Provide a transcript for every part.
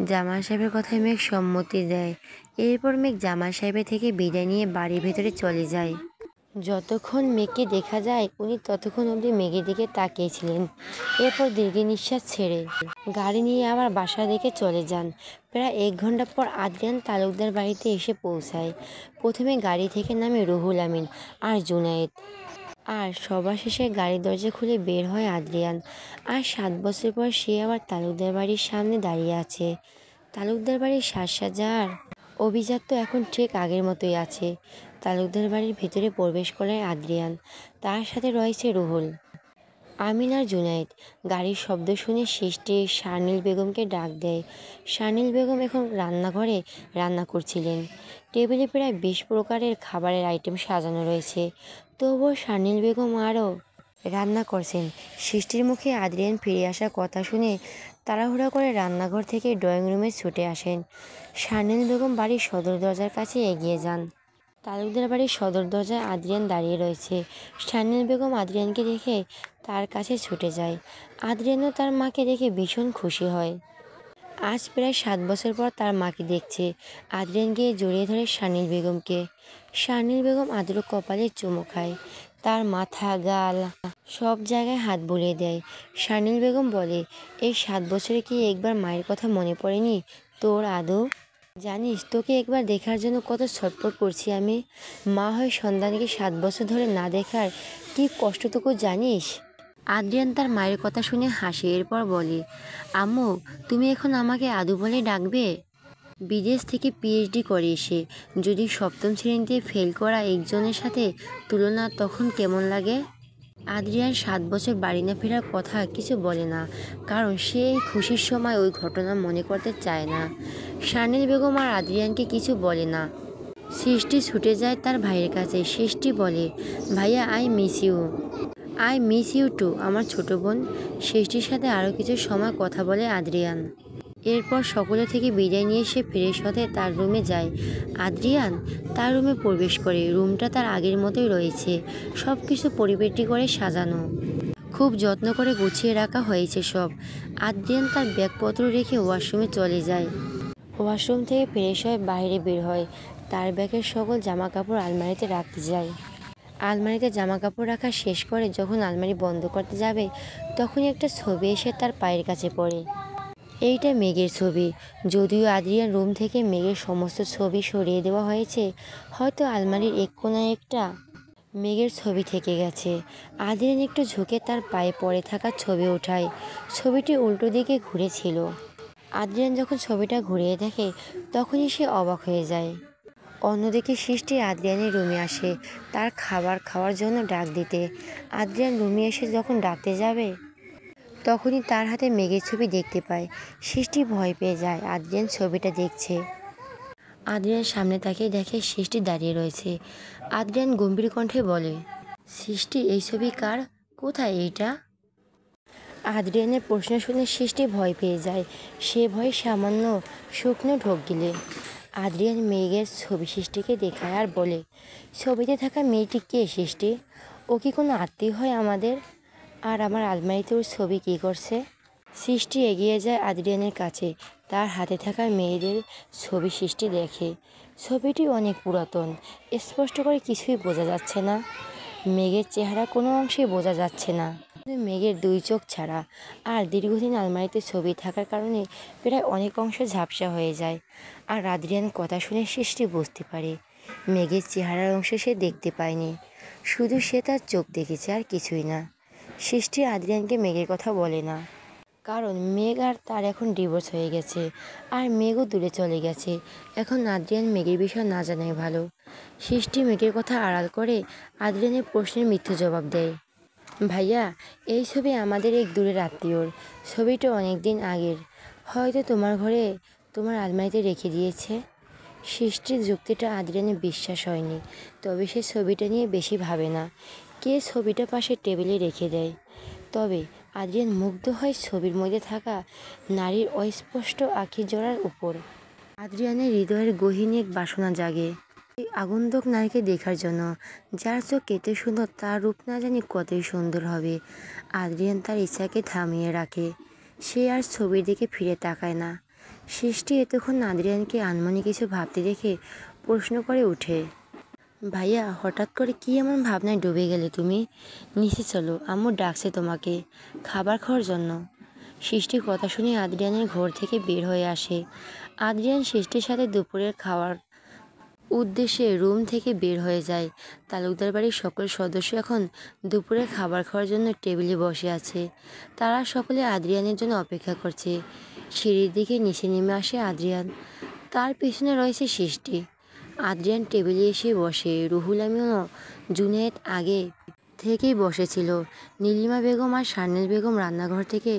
জামাল সাহেবের কথায় মেঘ সম্মতি দেয়। এরপর মেঘ জামাল সাহেবের থেকে বিদায় নিয়ে বাড়ির ভেতরে চলে যায়। যতক্ষণ মেঘকে দেখা যায় উনি ততক্ষণ অবধি মেঘের দিকে তাকিয়েছিলেন। এরপর দীর্ঘ নিঃশ্বাস ছেড়ে গাড়ি নিয়ে আবার বাসার দিকে চলে যান। প্রায় 1 ঘন্টা পর আদ্রিয়ান তালুকদার বাড়িতে এসে পৌঁছায়। প্রথমে গাড়ি থেকে নামে রুহুল আমিন আর জুনায়েদ, আর সবার শেষে গাড়ির দরজা খুলে বের হয় আদ্রিয়ান। আর 7 বছর পর সে আবার তালুকদার বাড়ির সামনে দাঁড়িয়ে আছে। তালুকদার বাড়ির সাজসজ্জা আর অভিজাত্য এখন ঠিক আগের মতোই আছে। তালুকদার বাড়ির ভেতরে প্রবেশ করে আদ্রিয়ান, তার সাথে রয়েছে রুহুল আমিন আর জুনায়েদ। গাড়ির শব্দ শুনে সৃষ্টি শারনীল বেগমকে ডাক দেয়। শারনীল বেগম এখন রান্নাঘরে রান্না করছিলেন। টেবিলে প্রায় 20 প্রকারের খাবারের আইটেম সাজানো রয়েছে, তবুও শারনীল বেগম আরও রান্না করছেন। সৃষ্টির মুখে আদ্রিয়ান ফিরে আসার কথা শুনে তাড়াহুড়া করে রান্নাঘর থেকে ড্রয়িং রুমে ছুটে আসেন। শারনীল বেগম বাড়ির সদর দরজার কাছে এগিয়ে যান। তালুকদার বাড়ির সদর দরজায় আদ্রিয়ান দাঁড়িয়ে রয়েছে। শারনীল বেগম আদ্রিয়ানকে দেখে তার কাছে ছুটে যায়। আদ্রিয়ানও তার মাকে দেখে ভীষণ খুশি হয়। আজ প্রায় 7 বছর পর তার মাকে দেখছে। আদ্রিয়ান গিয়ে জড়িয়ে ধরে শারনীল বেগমকে। শারনীল বেগম আদ্র কপালে চুমু খায়, তার মাথা গাল সব জায়গায় হাত বুলিয়ে দেয়। শারনীল বেগম বলে, এই 7 বছরে কি একবার মায়ের কথা মনে পড়েনি তোর আদৌ? জানিস তোকে একবার দেখার জন্য কত ছটফট করছি আমি। মা হয়ে সন্তানকে 7 বছর ধরে না দেখার কি কষ্টটুকু জানিস? আদ্রিয়ান তার মায়ের কথা শুনে হাসে। এরপর বলে, আম্মু তুমি এখন আমাকে আদু বলে ডাকবে? বিদেশ থেকে পিএইচডি করে এসে যদি 7ম শ্রেণীতে ফেল করা একজনের সাথে তুলনা, তখন কেমন লাগে? আদ্রিয়ান 7 বছর বাড়ি না ফেরার কথা কিছু বলে না, কারণ সে এই খুশির সময় ওই ঘটনা মনে করতে চায় না। শারনীল বেগম আর আদ্রিয়ানকে কিছু বলে না। সৃষ্টি ছুটে যায় তার ভাইয়ের কাছে। সৃষ্টি বলে, ভাইয়া I miss you. I miss you too আমার ছোট বোন। সৃষ্টির সাথে আরও কিছু সময় কথা বলে আদ্রিয়ান। এরপর সকলে থেকে বিদায় নিয়ে সে ফ্রেশ হতে তার রুমে যায়। আদ্রিয়ান তার রুমে প্রবেশ করে। রুমটা তার আগের মতোই রয়েছে, সব কিছু পরিপাটি করে সাজানো, খুব যত্ন করে গুছিয়ে রাখা হয়েছে সব। আদ্রিয়ান তার ব্যাগপত্র রেখে ওয়াশরুমে চলে যায়। ওয়াশরুম থেকে ফ্রেশ হয়ে বাইরে বের হয়। তার ব্যাগের সকল জামা কাপড় আলমারিতে রাখতে যায়। আলমারিতে জামা কাপড় রাখা শেষ করে যখন আলমারি বন্ধ করতে যাবে, তখনই একটা ছবি এসে তার পায়ের কাছে পড়ে। এইটা মেঘের ছবি। যদিও আদ্রিয়ান রুম থেকে মেঘের সমস্ত ছবি সরিয়ে দেওয়া হয়েছে, হয়তো আলমারির এক কোণায় একটা মেঘের ছবি থেকে গেছে। আদ্রিয়ান একটু ঝুঁকে তার পায়ে পড়ে থাকা ছবি ওঠায়। ছবিটি উল্টো দিকে ঘুরেছিল। আদ্রিয়ান যখন ছবিটা ঘুরিয়ে দেখে, তখনই সে অবাক হয়ে যায়। অন্যদিকে সৃষ্টি আদ্রিয়ানের রুমে আসে তার খাবার খাওয়ার জন্য ডাক দিতে। আদ্রিয়ান রুমে এসে যখন ডাকতে যাবে, তখনই তার হাতে মেঘের ছবি দেখতে পায়। সৃষ্টি ভয় পেয়ে যায়। আদ্রিয়ান ছবিটা দেখছে। আদ্রিয়ান সামনে তাকিয়ে দেখে সৃষ্টি দাঁড়িয়ে রয়েছে। আদ্রিয়ান গম্ভীর কণ্ঠে বলে, সৃষ্টি এই ছবি কার? কোথায় এইটা? আদ্রিয়ানের প্রশ্ন শুনে সৃষ্টি ভয় পেয়ে যায়। সে ভয়ে সামান্য শুকনো ঢোক গিলে। আদ্রিয়ান মেঘের ছবি সৃষ্টিকে দেখায় আর বলে, ছবিতে থাকা মেয়েটি কে সৃষ্টি? ও কি কোনো আত্মীয় হয় আমাদের? আর আমার আলমারিতে ওর ছবি কী করছে? সৃষ্টি এগিয়ে যায় আদ্রিয়ানের কাছে। তার হাতে থাকা মেয়েদের ছবি সৃষ্টি দেখে। ছবিটি অনেক পুরাতন, স্পষ্ট করে কিছুই বোঝা যাচ্ছে না। মেঘের চেহারা কোনো অংশেই বোঝা যাচ্ছে না, শুধু মেঘের 2 চোখ ছাড়া। আর দীর্ঘদিন আলমারিতে ছবি থাকার কারণে প্রায় অনেক অংশ ঝাপসা হয়ে যায়। আর আদ্রিয়ান কথা শুনে সৃষ্টি বুঝতে পারে মেঘের চেহারার অংশ সে দেখতে পায়নি, শুধু সে তার চোখ দেখেছে আর কিছুই না। সৃষ্টি আদ্রিয়ানকে মেঘের কথা বলে না, কারণ মেঘ আর তার এখন ডিভোর্স হয়ে গেছে, আর মেঘও দূরে চলে গেছে। এখন আদ্রিয়ান মেঘের বিষয় না জানাই ভালো। সৃষ্টি মেঘের কথা আড়াল করে আদ্রিয়ানের প্রশ্নের মিথ্যে জবাব দেয়। ভাইয়া, এই ছবি আমাদের এক দূরের আত্মীয়র। ছবিটা অনেক দিন আগের, হয়তো তোমার ঘরে তোমার আলমারিতে রেখে দিয়েছে। সৃষ্টির যুক্তিটা আদ্রিয়ানের বিশ্বাস হয়নি, তবে সে ছবিটা নিয়ে বেশি ভাবে না। কে ছবিটা পাশে টেবিলে রেখে দেয়। তবে আদ্রিয়ান মুগ্ধ হয় ছবির মধ্যে থাকা নারীর অস্পষ্ট আঁখি জোড়ার উপর। আদ্রিয়ানের হৃদয়ের গহীনে এক বাসনা জাগে এই আগন্তুক নারীকে দেখার জন্য, যার চোখ এতই সুন্দর, তার রূপ না জানি কতই সুন্দর হবে। আদ্রিয়ান তার ইচ্ছাকে থামিয়ে রাখে। সে আর ছবির দিকে ফিরে তাকায় না। সৃষ্টি এতক্ষণ আদ্রিয়ানকে আনমনে কিছু ভাবতে দেখে প্রশ্ন করে ওঠে, ভাইয়া হঠাৎ করে কি এমন ভাবনায় ডুবে গেলে তুমি? নিচে চলো, আম্মু ডাকছে তোমাকে খাবার খাওয়ার জন্য। সৃষ্টির কথা শুনে আদ্রিয়ানের ঘর থেকে বের হয়ে আসে। আদ্রিয়ান সৃষ্টির সাথে দুপুরের খাওয়ার উদ্দেশ্যে রুম থেকে বের হয়ে যায়। তালুকদার বাড়ির সকল সদস্য এখন দুপুরে খাবার খাওয়ার জন্য টেবিলে বসে আছে। তারা সকলে আদ্রিয়ানের জন্য অপেক্ষা করছে। সিঁড়ির দিকে নিচে নেমে আসে আদ্রিয়ান, তার পিছনে রয়েছে সৃষ্টি। আদ্রিয়ান টেবিলে এসে বসে। রুহুল আমিন ও জুনায়েদ আগে থেকেই বসেছিল। নীলিমা বেগম আর শারমিন বেগম রান্নাঘর থেকে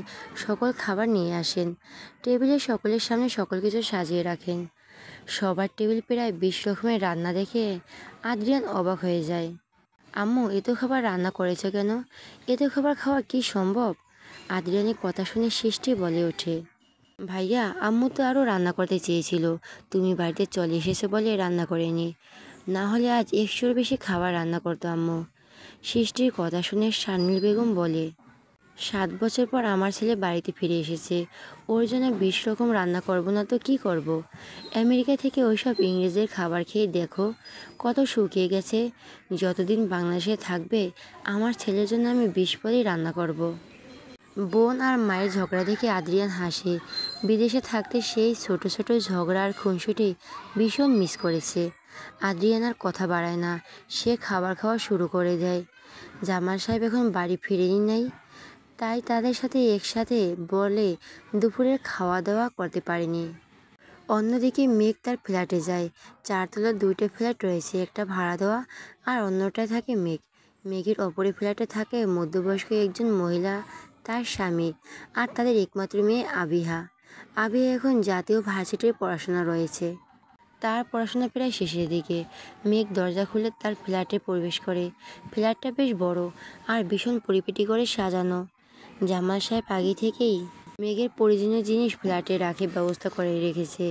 সকল খাবার নিয়ে আসেন। টেবিলে সকলের সামনে সকল কিছু সাজিয়ে রাখেন। সবার টেবিল প্রায় 20 রকমের রান্না দেখে আদ্রিয়ান অবাক হয়ে যায়। আম্মু এত খাবার রান্না করেছো কেন? এত খাবার খাওয়া কি সম্ভব? আদ্রিয়ানের কথা শুনে সৃষ্টি বলে ওঠে, ভাইয়া আম্মু তো আরও রান্না করতে চেয়েছিল, তুমি বাড়িতে চলে এসেছো বলে রান্না করেনি, না হলে আজ 100-র বেশি খাবার রান্না করতো আম্মু। সৃষ্টির কথা শুনে শারমিন বেগম বলে, 7 বছর পর আমার ছেলে বাড়িতে ফিরে এসেছে, ওর জন্য 20 রকম রান্না করব না তো কি করব? আমেরিকা থেকে ওইসব ইংরেজের খাবার খেয়ে দেখো কত শুকিয়ে গেছে। যতদিন বাংলাদেশে থাকবে আমার ছেলের জন্য আমি 20 পদই রান্না করব। বোন আর মায়ের ঝগড়া দেখে আদ্রিয়ান হাসে। বিদেশে থাকতে সেই ছোট ছোট ঝগড়া আর খুনসুটি ভীষণ মিস করেছে। আদ্রিয়ান আর কথা বাড়ায় না, সে খাবার খাওয়া শুরু করে দেয়। জামাল সাহেব এখন বাড়ি ফিরেনি নাই, তাই তাদের সাথে একসাথে বলে দুপুরের খাওয়া দাওয়া করতে পারেনি। অন্যদিকে মেঘ তার ফ্ল্যাটে যায়। 4 তলার 2টা ফ্ল্যাট রয়েছে, একটা ভাড়া দেওয়া আর অন্যটায় থাকে মেঘ। মেঘের অপরের ফ্ল্যাটে থাকে মধ্যবয়স্ক একজন মহিলা, তার স্বামী আর তাদের একমাত্র মেয়ে আবিহা। আবিহা এখন জাতীয় ভার্সিটির পড়াশোনা রয়েছে, তার পড়াশোনা প্রায় শেষের দিকে। মেঘ দরজা খুলে তার ফ্ল্যাটে প্রবেশ করে। ফ্ল্যাটটা বেশ বড় আর ভীষণ পরিপাটি করে সাজানো। জামাল সাহেব আগে থেকেই মেঘের প্রয়োজনীয় জিনিস ফ্ল্যাটে রাখে ব্যবস্থা করে রেখেছে।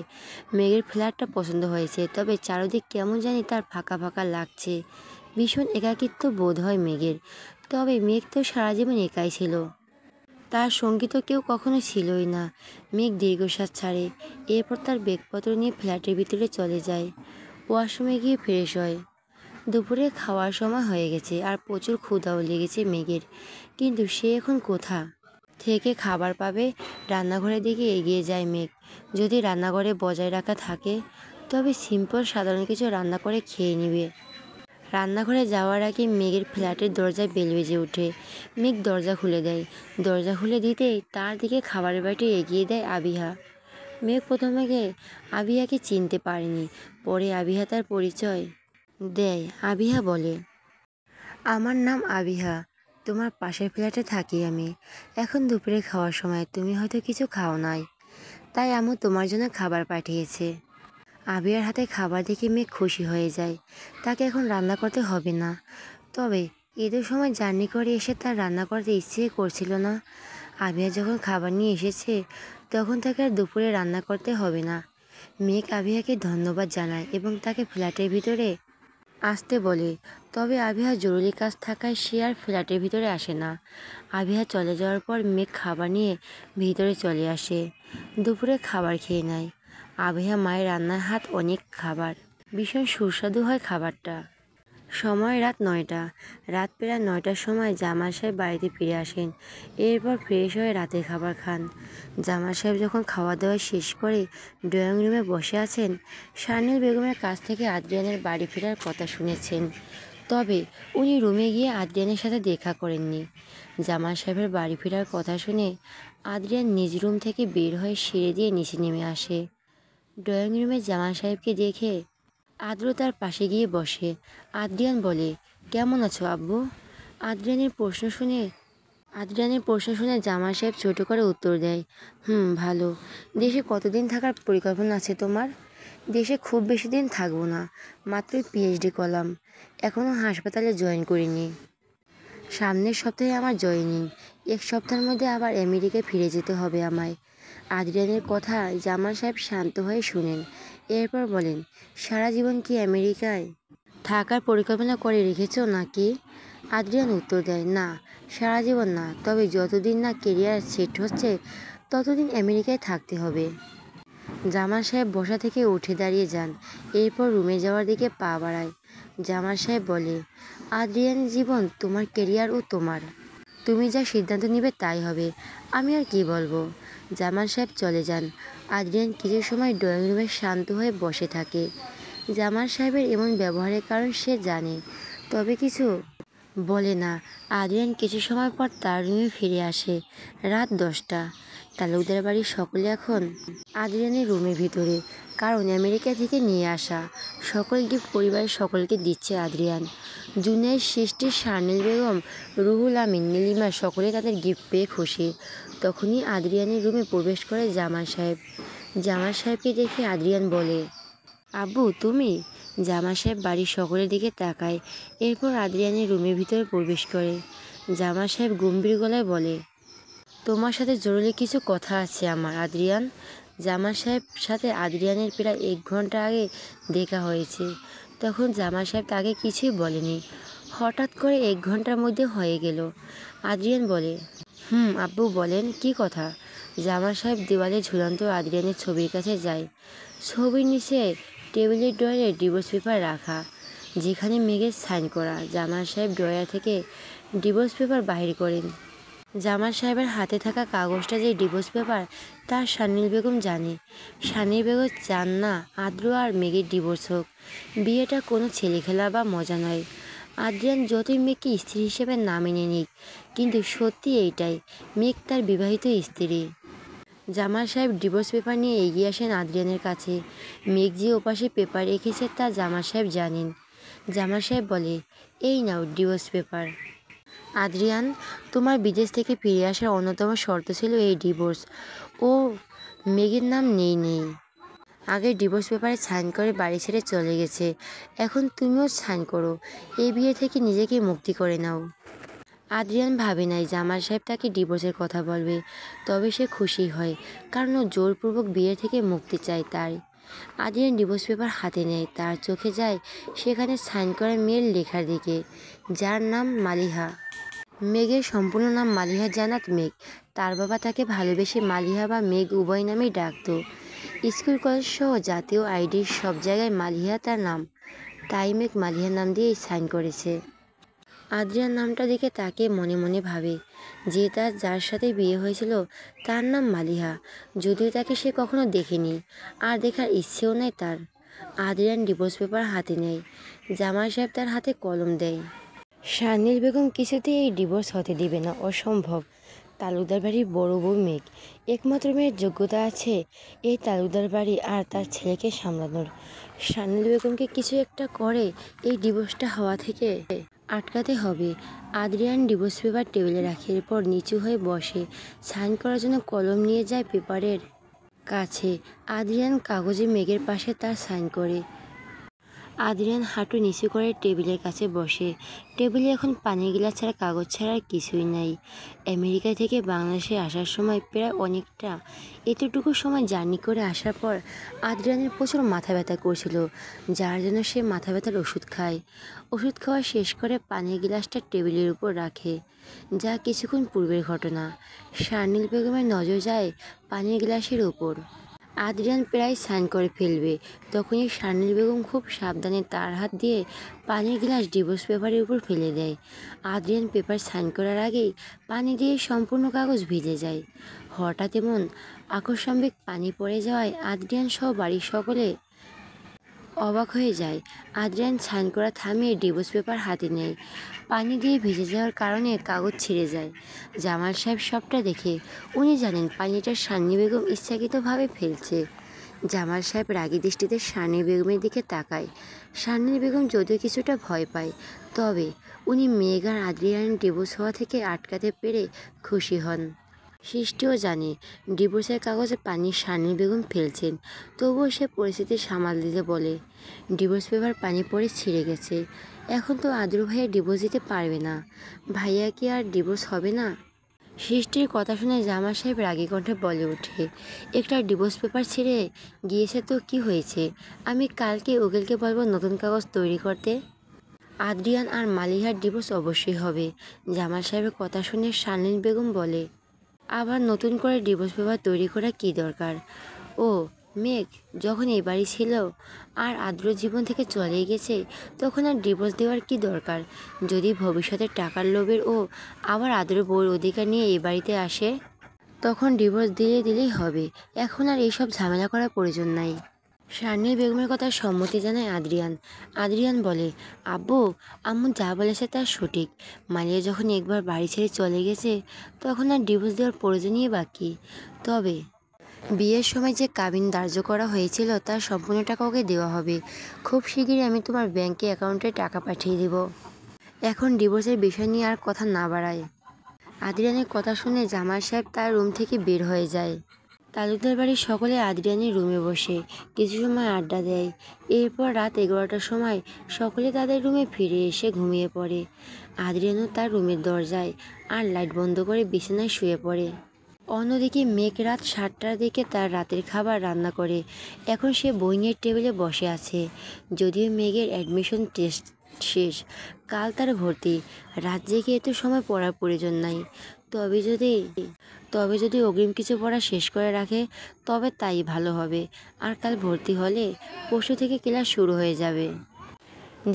মেঘের ফ্ল্যাটটা পছন্দ হয়েছে, তবে চারদিক কেমন জানি তার ফাঁকা ফাঁকা লাগছে। ভীষণ একাকিত্ব বোধ হয় মেঘের। তবে মেঘ তো সারা জীবন একাই ছিল, তার সঙ্গী তো কেউ কখনো ছিলই না। মেঘ দীর্ঘশ্বাস ছাড়ে, এরপর তার ব্যাগপত্র নিয়ে ফ্ল্যাটের ভিতরে চলে যায়। ওয়াশরুমে গিয়ে ফ্রেশ হয়। দুপুরে খাওয়ার সময় হয়ে গেছে আর প্রচুর ক্ষুধাও লেগেছে মেঘের, কিন্তু সে এখন কোথা থেকে খাবার পাবে? রান্নাঘরের দিকে এগিয়ে যায় মেঘ। যদি রান্নাঘরে বজায় রাখা থাকে তবে সিম্পল সাধারণ কিছু রান্না করে খেয়ে নেবে। রান্নাঘরে যাওয়ার আগে মেঘের ফ্ল্যাটের দরজায় বেল বেজে ওঠে। মেঘ দরজা খুলে দেয়। দরজা খুলে দিতেই তার দিকে খাবারের বাটি এগিয়ে দেয় আবিহা। মেঘ প্রথমে আবিহাকে চিনতে পারেনি, পরে আবিহা তার পরিচয় দেয়। আবিহা বলে, আমার নাম আবিহা, তোমার পাশের ফ্ল্যাটে থাকি আমি। এখন দুপুরে খাওয়ার সময়, তুমি হয়তো কিছু খাও নাই, তাই আম্মু তোমার জন্য খাবার পাঠিয়েছে। আবিহার হাতে খাবার দেখে মেঘ খুশি হয়ে যায়। তাকে এখন রান্না করতে হবে না। তবে ঈদের সময় জার্নি করে এসে তার রান্না করতে ইচ্ছে করছিল না। আবিহা যখন খাবার নিয়ে এসেছে তখন তাকে আর দুপুরে রান্না করতে হবে না। মেঘ আবিহাকে ধন্যবাদ জানায় এবং তাকে ফ্ল্যাটের ভিতরে আসতে বলে। তবে আবিহা জরুরি কাজ থাকায় সে আর ফ্ল্যাটের ভিতরে আসে না। আবিহা চলে যাওয়ার পর মেঘ খাবার নিয়ে ভিতরে চলে আসে। দুপুরে খাবার খেয়ে নেয়। আবিহা মায়ের রান্নার হাত অনেক খাবার, ভীষণ সুস্বাদু হয় খাবারটা। সময় রাত 9টা। রাত প্রায় 9টার সময় জামাল সাহেব বাড়িতে ফিরে আসেন। এরপর ফ্রেশ হয়ে রাতের খাবার খান। জামাল সাহেব যখন খাওয়া দাওয়া শেষ করে ড্রয়িং রুমে বসে আছেন, শারমিন বেগমের কাছ থেকে আদ্রিয়ানের বাড়ি ফেরার কথা শুনেছেন। তবে উনি রুমে গিয়ে আদ্রিয়ানের সাথে দেখা করেননি। জামাল সাহেবের বাড়ি ফেরার কথা শুনে আদ্রিয়ান নিজ রুম থেকে বের হয়ে সিঁড়ি দিয়ে নিচে নেমে আসে। ড্রয়িং রুমে জামাল সাহেবকে দেখে আদ্র তার পাশে গিয়ে বসে। আদ্রিয়ান বলে, কেমন আছো আব্বু? আদ্রিয়ানের প্রশ্ন শুনে জামাল সাহেব ছোট করে উত্তর দেয়, ভালো। দেশে কতদিন থাকার পরিকল্পনা আছে তোমার? দেশে খুব বেশি দিন থাকবো না, মাত্রই পিএইচডি করলাম, এখনও হাসপাতালে জয়েন করিনি। সামনের সপ্তাহে আমার জয়েনিং, 1 সপ্তাহের মধ্যে আবার আমেরিকায় ফিরে যেতে হবে আমায়। আদ্রিয়ানের কথা জামাল সাহেব শান্ত হয়ে শুনেন। এরপর বলেন, সারা জীবন কি আমেরিকায় থাকার পরিকল্পনা করে রেখেছ নাকি? আদ্রিয়ান উত্তর দেয়, না, সারা জীবন না, তবে যতদিন না কেরিয়ার সেট হচ্ছে ততদিন আমেরিকায় থাকতে হবে। জামাল সাহেব বসা থেকে উঠে দাঁড়িয়ে যান, এরপর রুমে যাওয়ার দিকে পা বাড়ায়। জামাল সাহেব বলে, আদ্রিয়ানের জীবন তোমার কেরিয়ার ও তোমার, তুমি যা সিদ্ধান্ত নিবে তাই হবে, আমি আর কি বলবো। জামাল সাহেব চলে যান। আদ্রিয়ান কিছু সময় ড্রয়িং রুমে শান্ত হয়ে বসে থাকে। জামাল সাহেবের এমন ব্যবহারের কারণ সে জানে, তবে কিছু বলে না। আদ্রিয়ান কিছু সময় পর তার রুমে ফিরে আসে। রাত 10টা। তালুকদার বাড়ির সকলে এখন আদ্রিয়ানের রুমের ভিতরে, কারণ আমেরিকা থেকে নিয়ে আসা সকল গিফট পরিবারের সকলকে দিচ্ছে আদ্রিয়ান। জুনায়েদ, সৃষ্টি, শারমিন বেগম, রুহুল আমিন, নীলিমা সকলে তাদের গিফট পেয়ে খুশি। তখনই আদ্রিয়ানের রুমে প্রবেশ করে জামাল সাহেব। জামাল সাহেবকে দেখে আদ্রিয়ান বলে, আব্বু তুমি? জামাল সাহেব বাড়ির সকলের দিকে তাকায়, এরপর আদ্রিয়ানের রুমের ভিতরে প্রবেশ করে। জামাল সাহেব গম্ভীর গলায় বলে, তোমার সাথে জরুরি কিছু কথা আছে আমার আদ্রিয়ান। জামাল সাহেব সাথে আদ্রিয়ানের প্রায় 1 ঘন্টা আগে দেখা হয়েছে। তখন জামাল সাহেব তাকে কিছুই বলেনি। হঠাৎ করে 1 ঘন্টার মধ্যে হয়ে গেল। আদ্রিয়ান বলে, আব্বু বলেন, কি কথা? জামাল সাহেব দেওয়ালে ঝুলন্ত আদ্রিয়ানের ছবির কাছে যায়। ছবির নিচে টেবিলের ড্রয়ারে ডিভোর্স পেপার রাখা, যেখানে মেঘের সাইন করা। জামাল সাহেব ড্রয়ার থেকে ডিভোর্স পেপার বাহির করেন। জামাল সাহেবের হাতে থাকা কাগজটা যে ডিভোর্স পেপার তা শারমিন বেগম জানে। শারমিন বেগম চান না আদ্র আর মেঘের ডিভোর্স হোক। বিয়েটা কোনো ছেলেখেলা বা মজা নয়। আদ্রিয়ান যতই মেঘকে স্ত্রী হিসেবে না মেনে নিক, কিন্তু সত্যি এইটাই, মেঘ তার বিবাহিত স্ত্রী। জামাল সাহেব ডিভোর্স পেপার নিয়ে এগিয়ে আসেন আদ্রিয়ানের কাছে। মেঘ যে ওপাশে পেপার রেখেছে তা জামাল সাহেব জানেন। জামাল সাহেব বলে, এই নাও ডিভোর্স পেপার। আদ্রিয়ান, তোমার বিদেশ থেকে ফিরে আসার অন্যতম শর্ত ছিল এই ডিভোর্স। ও মেঘের নাম নেই। আগে ডিভোর্স পেপারে সাইন করে বাড়ি ছেড়ে চলে গেছে, এখন তুমিও সাইন করো, এই বিয়ে থেকে নিজেকে মুক্তি করে নাও। আদ্রিয়ান ভাবে নাই জামাল সাহেব তাকে ডিভোর্সের কথা বলবে, তবে সে খুশি হয়, কারণ ও জোরপূর্বক বিয়ে থেকে মুক্তি চায় তাই। আদ্রিয়ান ডিভোর্স পেপার হাতে নেয়, তার চোখে যায় সেখানে সাইন করা মেয়ের লেখার দিকে, যার নাম মালিহা। মেঘের সম্পূর্ণ নাম মালিহা জান্নাত মেঘ। তার বাবা তাকে ভালোবেসে মালিহা বা মেঘ উভয় নামেই ডাকত। স্কুল কলেজ সহ জাতীয় আইডির সব জায়গায় মালিহা তার নাম, তাই মেঘ মালিহা নাম দিয়েই সাইন করেছে। আদ্রিয়ান নামটা দেখে তাকে মনে মনে ভাবে যে তার যার সাথে বিয়ে হয়েছিল তার নাম মালিহা, যদিও তাকে সে কখনো দেখেনি, আর দেখার ইচ্ছেও নেই তার। আদ্রিয়ান ডিভোর্স পেপার হাতে নেয়। জামাল সাহেব তার হাতে কলম দেয়। শারমিন বেগম কিছুতেই এই ডিভোর্স হতে দিবে না, অসম্ভব। তালুকদার বাড়ির বড় বউ মেঘ, একমাত্র মেয়ের যোগ্যতা আছে এই তালুকদার বাড়ি আর তার ছেলেকে সামলানোর। শারমিন বেগমকে কিছু একটা করে এই ডিভোর্সটা হওয়া থেকে আটকাতে হবে। আদ্রিয়ান ডিভোর্স পেপার টেবিলে রাখে, এরপর নিচু হয়ে বসে, সাইন করার জন্য কলম নিয়ে যায় পেপারের কাছে। আদ্রিয়ান কাগজে মেঘের পাশে তার সাইন করে। আদ্রিয়ান হাঁটু নিচু করে টেবিলের কাছে বসে। টেবিলে এখন পানির গ্লাস ছাড়া কাগজ ছাড়া আর কিছুই নাই। আমেরিকা থেকে বাংলাদেশে আসার সময় প্রায় অনেকটা এতটুকু সময় জার্নি করে আসার পর আদ্রিয়ানের প্রচুর মাথা ব্যথা করছিল, যার জন্য সে মাথা ব্যথার ওষুধ খায়। ওষুধ খাওয়া শেষ করে পানির গ্লাসটা টেবিলের উপর রাখে, যা কিছুক্ষণ পূর্বের ঘটনা। শারমিন বেগমের নজর যায় পানির গ্লাসের উপর। আদ্রিয়ান প্রায় সাইন করে ফেলবে, তখনই শারমিন বেগম খুব সাবধানে তার হাত দিয়ে পানির গ্লাস ডিভোর্স পেপারের উপর ফেলে দেয়। আদ্রিয়ান পেপার সাইন করার আগেই পানি দিয়ে সম্পূর্ণ কাগজ ভিজে যায়। হঠাৎ এমন আকস্মিক পানি পড়ে যাওয়ায় আদ্রিয়ান সহ বাড়ির সকলে অবাক হয়ে যায়। আদ্রিয়ান সাইন করা থামিয়ে ডিভোর্স পেপার হাতে নেয়। পানি দিয়ে ভিজে যাওয়ার কারণে কাগজ ছিঁড়ে যায়। জামাল সাহেব সবটা দেখে উনি জানেন পানিটা শারমিন বেগম ইচ্ছাকৃতভাবে ফেলছে। জামাল সাহেব রাগী দৃষ্টিতে শারমিন বেগমের দিকে তাকায়। শারমিন বেগম যদিও কিছুটা ভয় পায়, তবে উনি মেঘ আর আদ্রিয়ানের ডিভোর্স হওয়া থেকে আটকাতে পেরে খুশি হন। সৃষ্টিও জানে ডিভোর্সের কাগজে পানি শারমিন বেগম ফেলছেন, তবুও সে পরিস্থিতি সামাল দিতে বলে, ডিভোর্স পেপার পানি পড়ে ছিঁড়ে গেছে, এখন তো আদ্রু ভাইয়া ডিভোর্স দিতে পারবে না, ভাইয়া কি আর ডিভোর্স হবে না? সৃষ্টির কথা শুনে জামাল সাহেব রাগী কণ্ঠে বলে ওঠে, একটা ডিভোর্স পেপার ছিঁড়ে গিয়েছে তো কি হয়েছে, আমি কালকে উকিলকে বলবো নতুন কাগজ তৈরি করতে। আদ্রিয়ান আর মালিহার ডিভোর্স অবশ্যই হবে। জামাল সাহেবের কথা শুনে শারমিন বেগম বলে, আবার নতুন করে ডিভোর্স পেপার তৈরি করা কি দরকার? ও মেঘ যখন এই বাড়ি ছিল আর আদ্র জীবন থেকে চলে গেছে, তখন আর ডিভোর্স দেওয়ার কি দরকার? যদি ভবিষ্যতে টাকার লোভের ও আবার আদ্র বউর অধিকার নিয়ে এই বাড়িতে আসে, তখন ডিভোর্স দিলেই হবে। এখন আর এইসব ঝামেলা করার প্রয়োজন নাই। শারনীল বেগমের কথা সম্মতি জানায় আদ্রিয়ান। আদ্রিয়ান বলে, আব্বু, আম্মু যা বলেছে তার সঠিক। মালিয়া যখন একবার বাড়ি ছেড়ে চলে গেছে, তখন আর ডিভোর্স দেওয়ার প্রয়োজনই বাকি। তবে বিয়ের সময় যে কাবিন ধার্য করা হয়েছিল তার সম্পূর্ণ টাকা ওকে দেওয়া হবে। খুব শিগগিরই আমি তোমার ব্যাংকে অ্যাকাউন্টে টাকা পাঠিয়ে দেব। এখন ডিভোর্সের বিষয় নিয়ে আর কথা না বাড়ায়। আদ্রিয়ানের কথা শুনে জামাল সাহেব তার রুম থেকে বের হয়ে যায়। তালুকদার বাড়ির সকলে আদ্রিয়ানের রুমে বসে কিছু সময় আড্ডা দেয়। এরপর রাত 11টার সময় সকলে তাদের রুমে ফিরে এসে ঘুমিয়ে পড়ে। আদ্রিয়ানও তার রুমের দরজায় আর লাইট বন্ধ করে বিছানায় শুয়ে পড়ে। অন্যদিকে মেঘ রাত 7টার দিকে তার রাতের খাবার রান্না করে। এখন সে বইয়ের টেবিলে বসে আছে। যদিও মেঘের অ্যাডমিশন টেস্ট শেষ, কাল তার ভর্তি। রাত জেগে এত সময় পড়ার প্রয়োজন নাই। তবে যদি অগ্রিম কিছু পড়া শেষ করে রাখে তবে তাই ভালো হবে। আর কাল ভর্তি হলে পরশু থেকে ক্লাস শুরু হয়ে যাবে।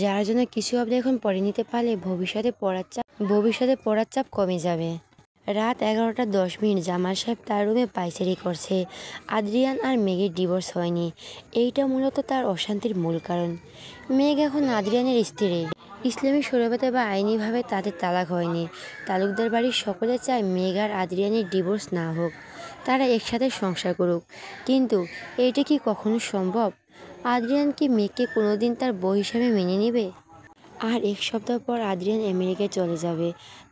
যার জন্য কিছু অবধি এখন পড়ে নিতে পারলে ভবিষ্যতে পড়ার চাপ কমে যাবে। রাত 11টা 10 জামাল সাহেব তার রুমে পায়চারি করছে। আদ্রিয়ান আর মেঘের ডিভোর্স হয়নি, এইটা মূলত তার অশান্তির মূল কারণ। মেঘ এখন আদ্রিয়ানের স্ত্রী। ইসলামী শরীয়তে বা আইনিভাবে তাদের তালাক হয়নি। তালুকদার বাড়ির সকলে চায় মেঘ আর আদ্রিয়ানের ডিভোর্স না হোক, তারা একসাথে সংসার করুক। কিন্তু এইটা কি কখনো সম্ভব? আদ্রিয়ান কি মেঘকে কোনোদিন তার বউ হিসাবে মেনে নেবে? আর 1 সপ্তাহ পর আদ্রিয়ান আমেরিকায় চলে যাবে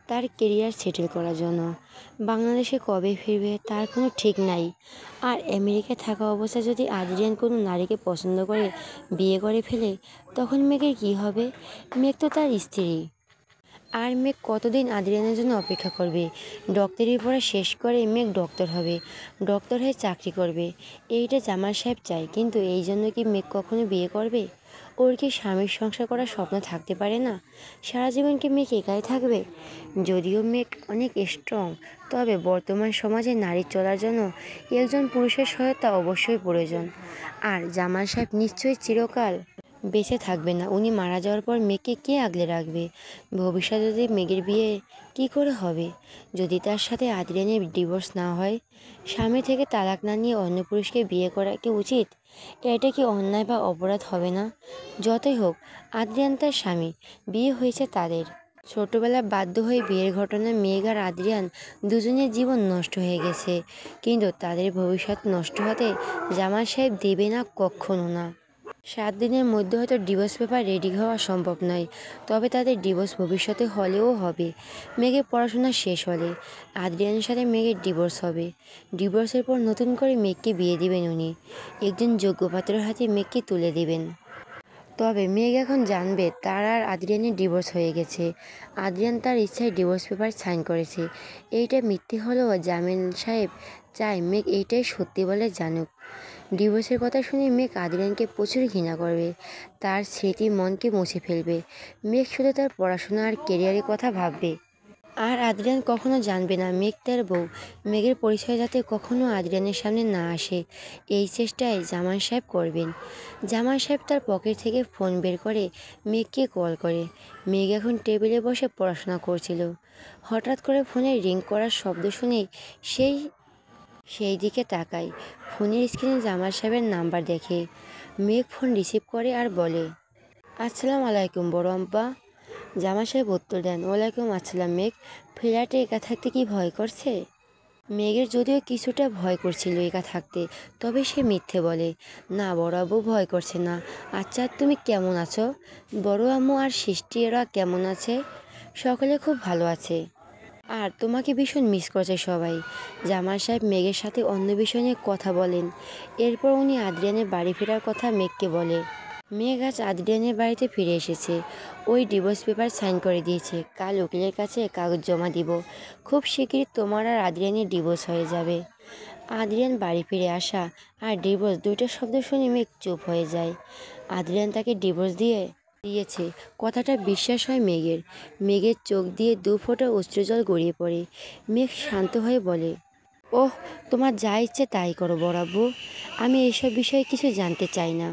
তার কেরিয়ার সেটেল করার জন্য। বাংলাদেশে কবে ফিরবে তার কোনো ঠিক নাই। আর আমেরিকায় থাকা অবস্থায় যদি আদ্রিয়ান কোনো নারীকে পছন্দ করে বিয়ে করে ফেলে, তখন মেঘের কী হবে? মেঘ তো তার স্ত্রী। আর মেঘ কতদিন আদ্রিয়ানের জন্য অপেক্ষা করবে? ডক্টরি পড়া শেষ করে মেঘ ডক্টর হবে, ডক্টর হয়ে চাকরি করবে। এইটা জামাল সাহেব চায়। কিন্তু এই জন্য কি মেঘ কখনো বিয়ে করবে? ওর কি স্বামীর সংসার করার স্বপ্ন থাকতে পারে না? সারা জীবন কি মেঘ একাই থাকবে? যদিও মেঘ অনেক স্ট্রং, তবে বর্তমান সমাজে নারীর চলার জন্য একজন পুরুষের সহায়তা অবশ্যই প্রয়োজন। আর জামাল সাহেব নিশ্চয়ই চিরকাল বেঁচে থাকবে না। উনি মারা যাওয়ার পর মেঘকে কে আগলে রাখবে? ভবিষ্যতে যদি মেঘের বিয়ে কি করে হবে? যদি তার সাথে আদ্রিয়ানের ডিভোর্স না হয়, স্বামী থেকে তালাক না নিয়ে অন্য পুরুষকে বিয়ে করা কি উচিত? এটা কি অন্যায় বা অপরাধ হবে না? যতই হোক, আদ্রিয়ান তার স্বামী, বিয়ে হয়েছে তাদের। ছোটবেলায় বাধ্য হয়ে বিয়ের ঘটনায় মেঘ আর আদ্রিয়ান দুজনের জীবন নষ্ট হয়ে গেছে। কিন্তু তাদের ভবিষ্যৎ নষ্ট হতে জামাল সাহেব দেবে না, কখনো না। 7 দিনের মধ্যে হয়তো ডিভোর্স পেপার রেডি হওয়া সম্ভব নয়, তবে তাদের ডিভোর্স ভবিষ্যতে হলেও হবে। মেঘের পড়াশোনা শেষ হলে আদ্রিয়ানের সাথে মেঘের ডিভোর্স হবে। ডিভোর্সের পর নতুন করে মেঘকে বিয়ে দিবেন উনি। একজন যোগ্য পাত্রের হাতে মেঘকে তুলে দেবেন। তবে মেঘ এখন জানবে তার আর আদ্রিয়ানের ডিভোর্স হয়ে গেছে। আদ্রিয়ান তার ইচ্ছায় ডিভোর্স পেপার সাইন করেছে। এইটা মিথ্যে হলেও জামিল সাহেব চায় মেঘ এইটাই সত্যি বলে জানুক। ডিভোর্সের কথা শুনে মেঘ আদ্রিয়ানকে প্রচুর ঘৃণা করবে, তার স্মৃতি মনকে মুছে ফেলবে। মেঘ শুধু তার পড়াশোনা আর কেরিয়ারের কথা ভাববে। আর আদ্রিয়ান কখনো জানবে না মেঘ তার বউ। মেঘের পরিচয় যাতে কখনো আদ্রিয়ানের সামনে না আসে, এই চেষ্টায় জামাল সাহেব করবেন। জামাল সাহেব তার পকেট থেকে ফোন বের করে মেঘকে কল করে। মেঘ এখন টেবিলে বসে পড়াশোনা করছিল। হঠাৎ করে ফোনে রিং করার শব্দ শুনেই সেই দিকে তাকায়। ফোনের স্ক্রিনে জামাল সাহেবের নাম্বার দেখে। মেঘ ফোন রিসিভ করে আর বলে, আসসালামু আলাইকুম বড় আব্বা। জামাল সাহেব উত্তর দেন, ওয়ালাইকুম আসসালাম। মেঘ, ফ্ল্যাটে একা থাকতে কি ভয় করছে? মেঘের যদিও কিছুটা ভয় করছিল একা থাকতে, তবে সে মিথ্যে বলে, না বড় আব্বু, ভয় করছে না। আচ্ছা, তুমি কেমন আছো? বড় আম্মু আর সৃষ্টি এরা কেমন আছে? সকলে খুব ভালো আছে। আর তোমাকে ভীষণ মিস করছে সবাই। জামাল সাহেব মেঘের সাথে অন্য বিষয় নিয়ে কথা বলেন। এরপর উনি আদ্রিয়ানের বাড়ি ফেরার কথা মেঘকে বলে। মেঘ আজ আদ্রিয়ানের বাড়িতে ফিরে এসেছে। ওই ডিভোর্স পেপার সাইন করে দিয়েছে। কাল উকিলের কাছে কাগজ জমা দিব। খুব শিগগিরই তোমার আর আদ্রিয়ানের ডিভোর্স হয়ে যাবে। আদ্রিয়ান বাড়ি ফিরে আসা আর ডিভোর্স দুইটা শব্দ শুনে মেঘ চুপ হয়ে যায়। আদ্রিয়ান তাকে ডিভোর্স দিয়েছে কথাটা বিশ্বাস হয় মেঘের। মেঘের চোখ দিয়ে 2 ফোঁটা অশ্রুজল গড়িয়ে পড়ে। মেঘ শান্ত হয়ে বলে, ওহ, তোমার যা ইচ্ছে তাই করো বড় আব্বু, আমি এইসব বিষয়ে কিছু জানতে চাই না।